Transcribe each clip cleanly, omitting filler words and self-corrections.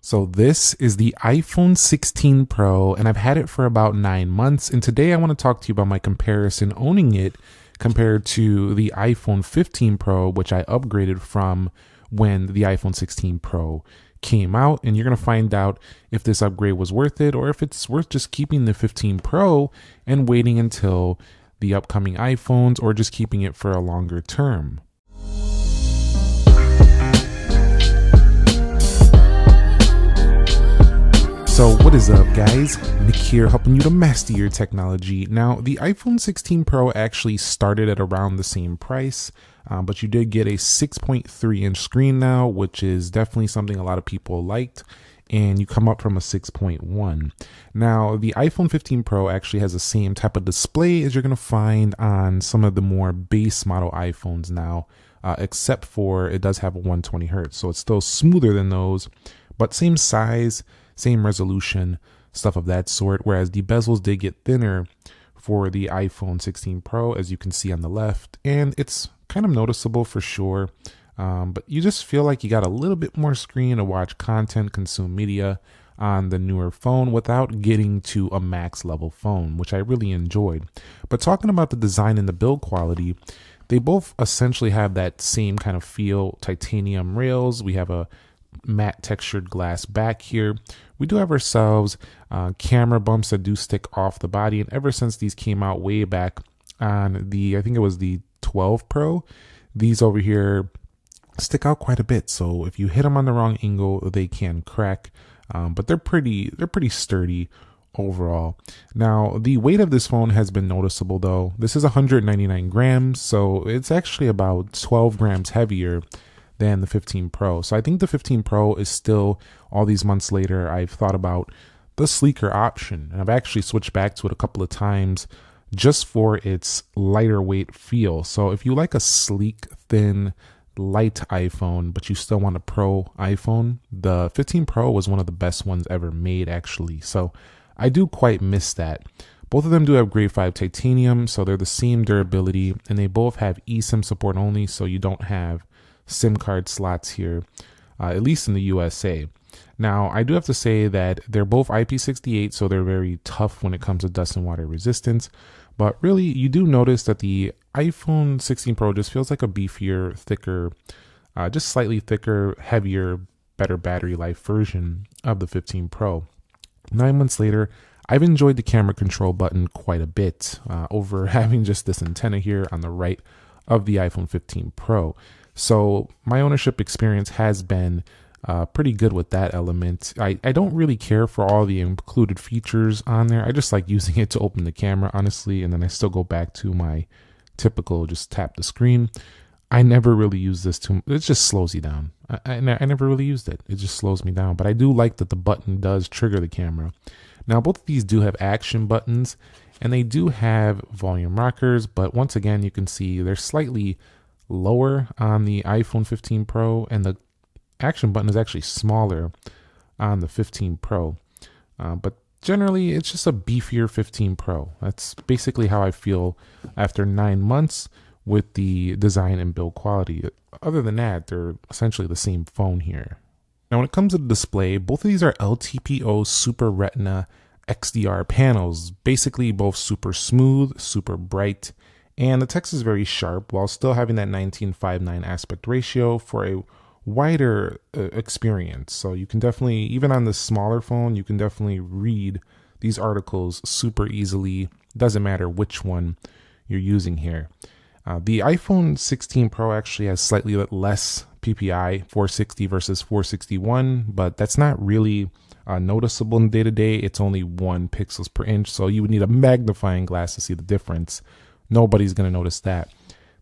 So this is the iPhone 16 Pro, and I've had it for about 9 months. And today I want to talk to you about my comparison owning it compared to the iPhone 15 Pro, which I upgraded from when the iPhone 16 Pro came out. And you're going to find out if this upgrade was worth it or if it's worth just keeping the 15 Pro and waiting until the upcoming iPhones or just keeping it for a longer term. So what is up, guys? Nick here, helping you to master your technology. Now, the iPhone 16 Pro actually started at around the same price, but you did get a 6.3-inch screen now, which is definitely something a lot of people liked, and you come up from a 6.1. Now, the iPhone 15 Pro actually has the same type of display as you're going to find on some of the more base model iPhones now, except for it does have a 120 hertz, so it's still smoother than those, but same size, same resolution, stuff of that sort, whereas the bezels did get thinner for the iPhone 16 Pro, as you can see on the left, and it's kind of noticeable for sure, but you just feel like you got a little bit more screen to watch content, consume media on the newer phone without getting to a max level phone, which I really enjoyed. But talking about the design and the build quality, they both essentially have that same kind of feel. Titanium rails, we have a matte textured glass back here. We do have ourselves camera bumps that do stick off the body, and ever since these came out way back on the, I think it was the 12 Pro, these over here stick out quite a bit. So if you hit them on the wrong angle, they can crack, but they're pretty sturdy overall. Now, the weight of this phone has been noticeable though. This is 199 grams, so it's actually about 12 grams heavier than the 15 Pro. So I think the 15 Pro is still, all these months later, I've thought about the sleeker option. And I've actually switched back to it a couple of times just for its lighter weight feel. So if you like a sleek, thin, light iPhone, but you still want a Pro iPhone, the 15 Pro was one of the best ones ever made, actually. So I do quite miss that. Both of them do have grade 5 titanium, so they're the same durability, and they both have eSIM support only, so you don't have SIM card slots here, at least in the USA. Now, I do have to say that they're both IP68, so they're very tough when it comes to dust and water resistance. But really, you do notice that the iPhone 16 Pro just feels like a beefier, thicker, just slightly thicker, heavier, better battery life version of the 15 Pro. 9 months later, I've enjoyed the camera control button quite a bit over having just this antenna here on the right of the iPhone 15 Pro. So my ownership experience has been pretty good with that element. I don't really care for all the included features on there. I just like using it to open the camera, honestly, and then I still go back to my typical just tap the screen. I never really use this it just slows you down. I never really used it. It just slows me down. But I do like that the button does trigger the camera. Now, both of these do have action buttons, and they do have volume rockers, but once again, you can see they're slightly lower on the iPhone 15 Pro, and the action button is actually smaller on the 15 Pro. But generally, it's just a beefier 15 Pro. That's basically how I feel after 9 months with the design and build quality. Other than that, they're essentially the same phone here. Now, when it comes to the display, both of these are LTPO Super Retina XDR panels, basically both super smooth, super bright, and the text is very sharp while still having that 19:9 aspect ratio for a wider experience. So you can definitely, even on the smaller phone, you can definitely read these articles super easily. Doesn't matter which one you're using here. The iPhone 16 Pro actually has slightly less PPI, 460 versus 461, but that's not really noticeable in day-to-day. It's only 1 pixels per inch, so you would need a magnifying glass to see the difference. Nobody's going to notice that.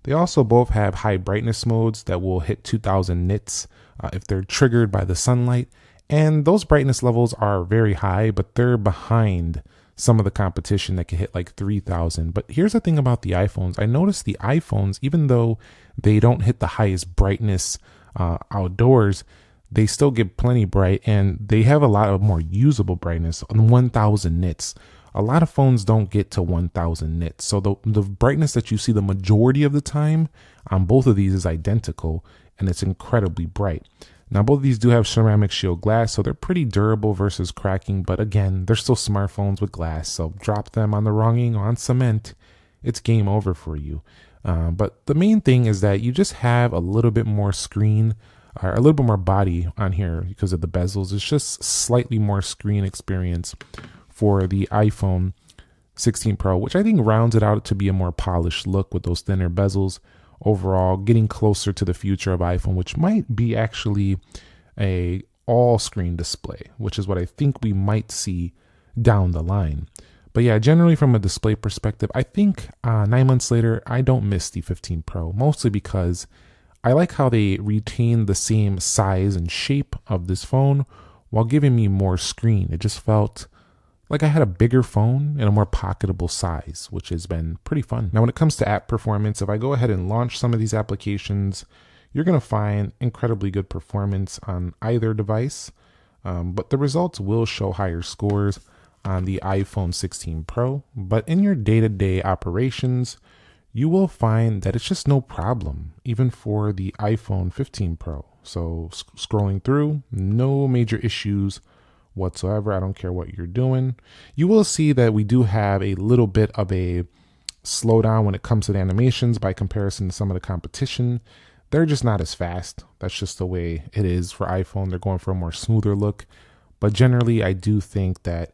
They also both have high brightness modes that will hit 2000 nits if they're triggered by the sunlight. And those brightness levels are very high, but they're behind some of the competition that can hit like 3000. But here's the thing about the iPhones. I noticed the iPhones, even though they don't hit the highest brightness outdoors, they still get plenty bright, and they have a lot of more usable brightness on 1000 nits. A lot of phones don't get to 1000 nits. So the brightness that you see the majority of the time on both of these is identical, and it's incredibly bright. Now, both of these do have ceramic shield glass, so they're pretty durable versus cracking, but again, they're still smartphones with glass, so drop them on the wronging on cement, it's game over for you. But the main thing is that you just have a little bit more screen, or a little bit more body on here because of the bezels. It's just slightly more screen experience for the iPhone 16 Pro, which I think rounds it out to be a more polished look with those thinner bezels. Overall, getting closer to the future of iPhone, which might be actually a all screen display, which is what I think we might see down the line. But yeah, generally from a display perspective, I think 9 months later, I don't miss the 15 Pro, mostly because I like how they retain the same size and shape of this phone while giving me more screen. It just felt like I had a bigger phone in a more pocketable size, which has been pretty fun. Now, when it comes to app performance, if I go ahead and launch some of these applications, you're going to find incredibly good performance on either device, but the results will show higher scores on the iPhone 16 Pro. But in your day-to-day operations, you will find that it's just no problem, even for the iPhone 15 Pro. So scrolling through, no major issues whatsoever. I don't care what you're doing. You will see that we do have a little bit of a slowdown when it comes to the animations by comparison to some of the competition. They're just not as fast. That's just the way it is for iPhone. They're going for a more smoother look. But generally, I do think that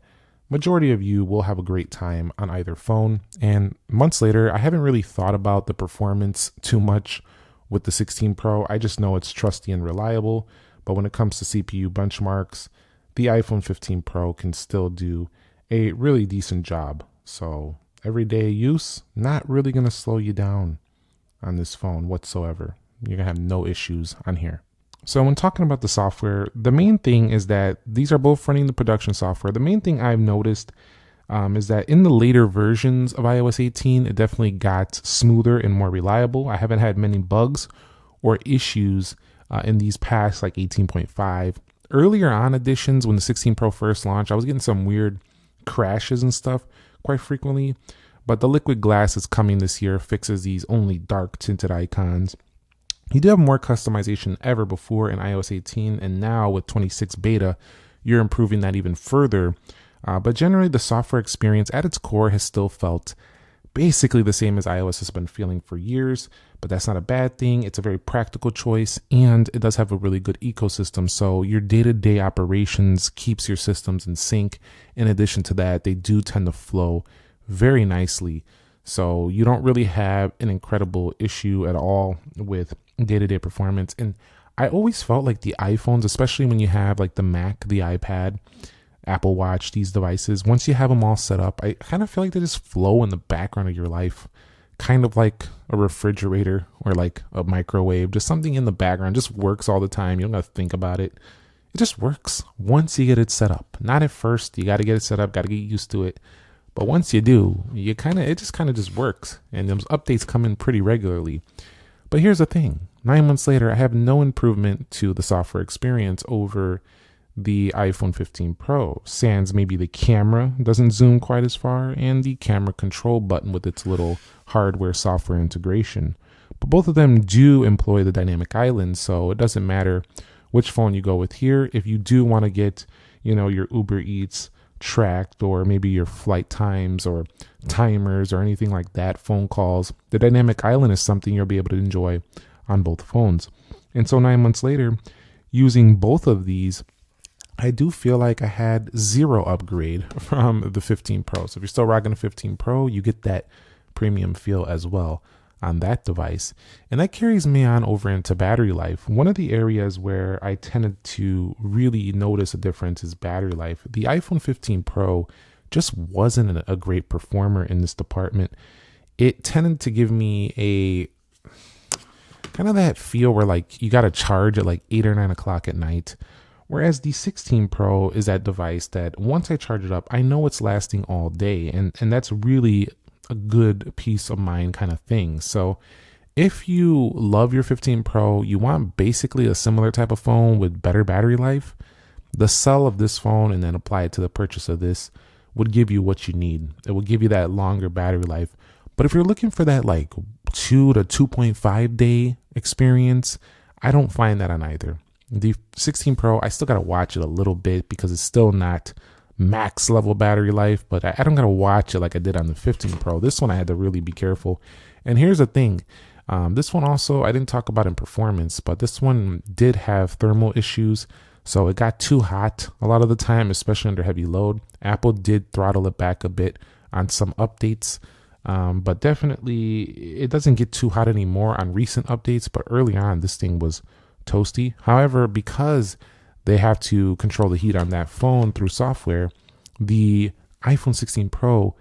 majority of you will have a great time on either phone. And months later, I haven't really thought about the performance too much with the 16 Pro. I just know it's trusty and reliable. But when it comes to CPU benchmarks, the iPhone 15 Pro can still do a really decent job. So everyday use, not really going to slow you down on this phone whatsoever. You're going to have no issues on here. So when talking about the software, the main thing is that these are both running the production software. The main thing I've noticed is that in the later versions of iOS 18, it definitely got smoother and more reliable. I haven't had many bugs or issues in these past like 18.5. Earlier on editions, when the 16 Pro first launched, I was getting some weird crashes and stuff quite frequently. But the liquid glass is coming this year, fixes these only dark tinted icons. You do have more customization than ever before in iOS 18, and now with 26 beta, you're improving that even further. But generally, the software experience at its core has still felt basically the same as iOS has been feeling for years, but that's not a bad thing. It's a very practical choice, and it does have a really good ecosystem. So your day-to-day operations keeps your systems in sync. In addition to that, they do tend to flow very nicely. So you don't really have an incredible issue at all with day-to-day performance. And I always felt like the iPhones, especially when you have like the Mac, the iPad, Apple Watch, these devices, once you have them all set up, I kind of feel like they just flow in the background of your life, kind of like a refrigerator or like a microwave, just something in the background, just works all the time. You don't have to think about it. It just works once you get it set up. Not at first. You got to get it set up, got to get used to it. But once you do, it just kind of works. And those updates come in pretty regularly. But here's the thing. 9 months later, I have no improvement to the software experience over the iPhone 15 Pro. Sans maybe the camera doesn't zoom quite as far, and the camera control button with its little hardware software integration. But both of them do employ the dynamic island, so it doesn't matter which phone you go with here. If you do want to get, your Uber Eats tracked, or maybe your flight times or timers or anything like that, phone calls, the dynamic island is something you'll be able to enjoy on both phones. And so 9 months later, using both of these, I do feel like I had zero upgrade from the 15 Pro. So if you're still rocking the 15 Pro, you get that premium feel as well on that device. And that carries me on over into battery life. One of the areas where I tended to really notice a difference is battery life. The iPhone 15 Pro just wasn't a great performer in this department. It tended to give me a kind of that feel where like you got to charge at like 8 or 9 o'clock at night. Whereas the 16 Pro is that device that once I charge it up, I know it's lasting all day. And that's really a good peace of mind kind of thing. So if you love your 15 Pro, you want basically a similar type of phone with better battery life, the sell of this phone and then apply it to the purchase of this would give you what you need. It will give you that longer battery life. But if you're looking for that like 2 to 2.5 day experience, I don't find that on either. The 16 Pro, I still got to watch it a little bit because it's still not max level battery life, but I don't got to watch it like I did on the 15 Pro. This one I had to really be careful. And here's the thing. This one also, I didn't talk about in performance, but this one did have thermal issues. So it got too hot a lot of the time, especially under heavy load. Apple did throttle it back a bit on some updates, but definitely it doesn't get too hot anymore on recent updates. But early on, this thing was toasty. However, because they have to control the heat on that phone through software, the iPhone 16 Pro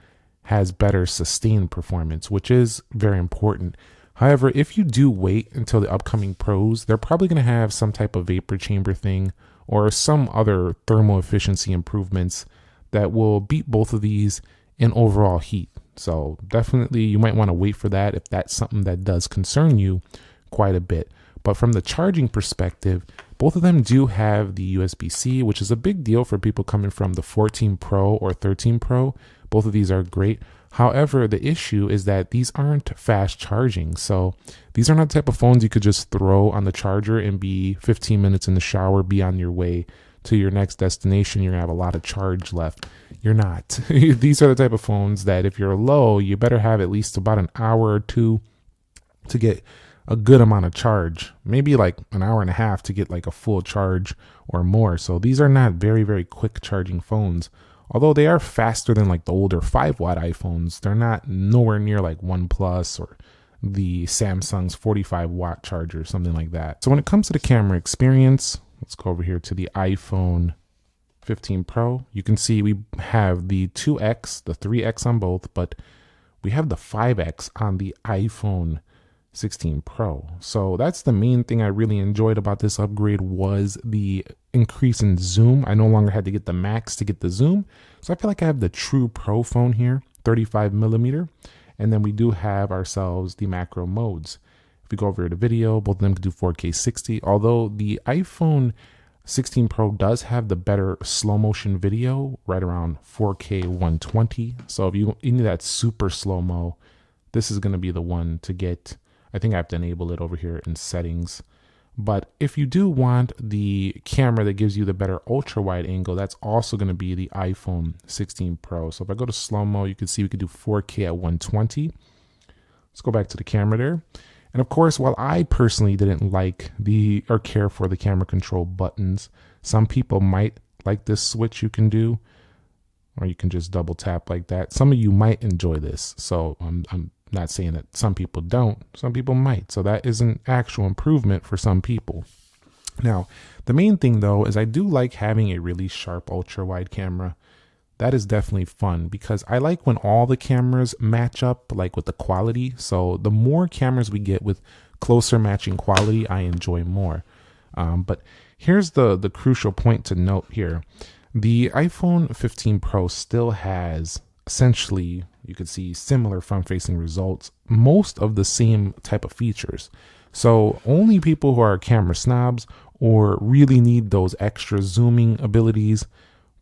has better sustained performance, which is very important. However, if you do wait until the upcoming Pros, they're probably going to have some type of vapor chamber thing or some other thermal efficiency improvements that will beat both of these in overall heat. So definitely you might want to wait for that if that's something that does concern you quite a bit. But from the charging perspective, both of them do have the USB-C, which is a big deal for people coming from the 14 Pro or 13 Pro. Both of these are great. However, the issue is that these aren't fast charging. So these are not the type of phones you could just throw on the charger and be 15 minutes in the shower, be on your way to your next destination. You're gonna have a lot of charge left. You're not. These are the type of phones that if you're low, you better have at least about an hour or two to get a good amount of charge, maybe like an hour and a half to get like a full charge or more. So these are not very, very quick charging phones. Although they are faster than like the older 5-watt iPhones, they're not nowhere near like OnePlus or the Samsung's 45-watt charger, something like that. So when it comes to the camera experience, let's go over here to the iPhone 15 Pro. You can see we have the 2X, the 3X on both, but we have the 5X on the iPhone 16 Pro. So that's the main thing I really enjoyed about this upgrade was the increase in zoom. I no longer had to get the max to get the zoom. So I feel like I have the true Pro phone here, 35 millimeter. And then we do have ourselves the macro modes. If we go over to video, both of them can do 4K 60. Although the iPhone 16 Pro does have the better slow motion video, right around 4K 120. So if you need that super slow-mo, this is going to be the one to get. I think I have to enable it over here in settings. But if you do want the camera that gives you the better ultra wide angle, that's also going to be the iPhone 16 Pro. So if I go to slow-mo, you can see we could do 4K at 120. Let's go back to the camera there. And of course, while I personally didn't like or care for the camera control buttons, some people might like this switch you can do, or you can just double tap like that. Some of you might enjoy this. So I'm not saying that some people don't, some people might. So that is an actual improvement for some people. Now, the main thing though, is I do like having a really sharp ultra wide camera. That is definitely fun because I like when all the cameras match up like with the quality. So the more cameras we get with closer matching quality, I enjoy more. But here's the crucial point to note here. The iPhone 15 Pro still has essentially, you could see similar front-facing results, most of the same type of features. So only people who are camera snobs or really need those extra zooming abilities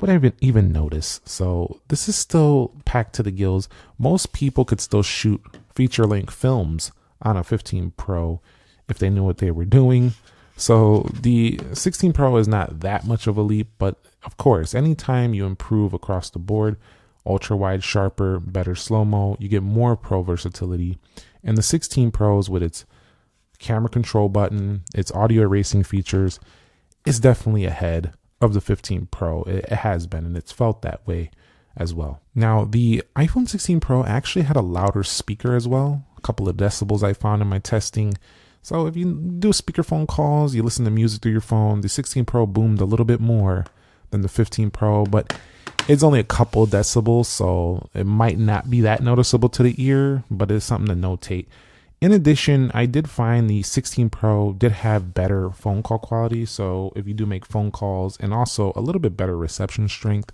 would even notice. So this is still packed to the gills. Most people could still shoot feature-length films on a 15 Pro if they knew what they were doing. So the 16 Pro is not that much of a leap, but of course, anytime you improve across the board, ultra wide, sharper, better slow-mo, you get more Pro versatility. And the 16 Pros with its camera control button, its audio erasing features, is definitely ahead of the 15 Pro. It has been, and it's felt that way as well. Now, the iPhone 16 Pro actually had a louder speaker as well, a couple of decibels I found in my testing. So if you do speakerphone calls, you listen to music through your phone, the 16 Pro boomed a little bit more than the 15 Pro, but it's only a couple decibels, so it might not be that noticeable to the ear, but it's something to notate. In addition, I did find the 16 Pro did have better phone call quality, so if you do make phone calls, and also a little bit better reception strength,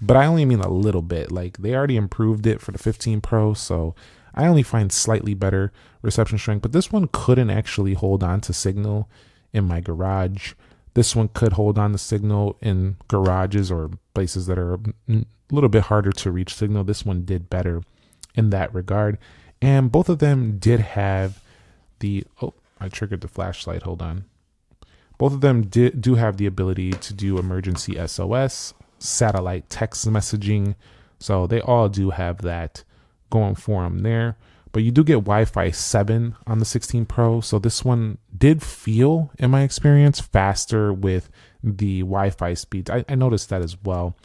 but I only mean a little bit. Like, they already improved it for the 15 Pro, so I only find slightly better reception strength, but this one couldn't actually hold on to signal in my garage. This one could hold on to signal in garages or places that are a little bit harder to reach signal. This one did better in that regard. And both of them did have the, oh, I triggered the flashlight, hold on. Both of them do have the ability to do emergency SOS, satellite text messaging. So they all do have that going for them there. But you do get Wi-Fi 7 on the 16 Pro. So this one did feel, in my experience, faster with the Wi-Fi speeds. I noticed that as well.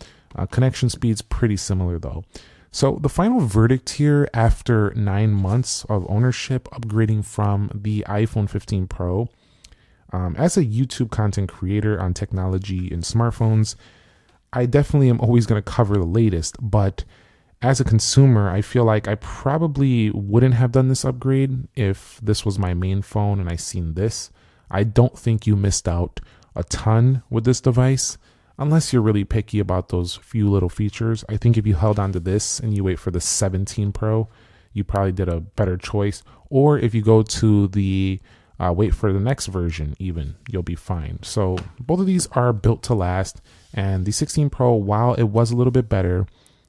Connection speeds pretty similar though. So the final verdict here after 9 months of ownership, upgrading from the iPhone 15 Pro, as a YouTube content creator on technology and smartphones, I definitely am always going to cover the latest, but as a consumer, I feel like I probably wouldn't have done this upgrade if this was my main phone and I seen this. I don't think you missed out a ton with this device, unless you're really picky about those few little features. I think if you held on to this and you wait for the 17 Pro, you probably did a better choice. Or if you go to the wait for the next version even, you'll be fine. So both of these are built to last, and the 16 Pro, while it was a little bit better,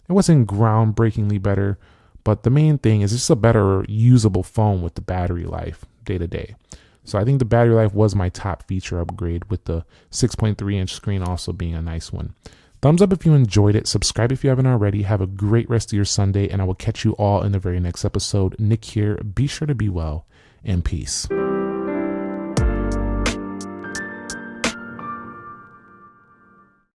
it wasn't groundbreakingly better, but the main thing is it's just a better usable phone with the battery life day to day. So I think the battery life was my top feature upgrade, with the 6.3-inch screen also being a nice one. Thumbs up if you enjoyed it. Subscribe if you haven't already. Have a great rest of your Sunday, and I will catch you all in the very next episode. Nick here. Be sure to be well, and peace.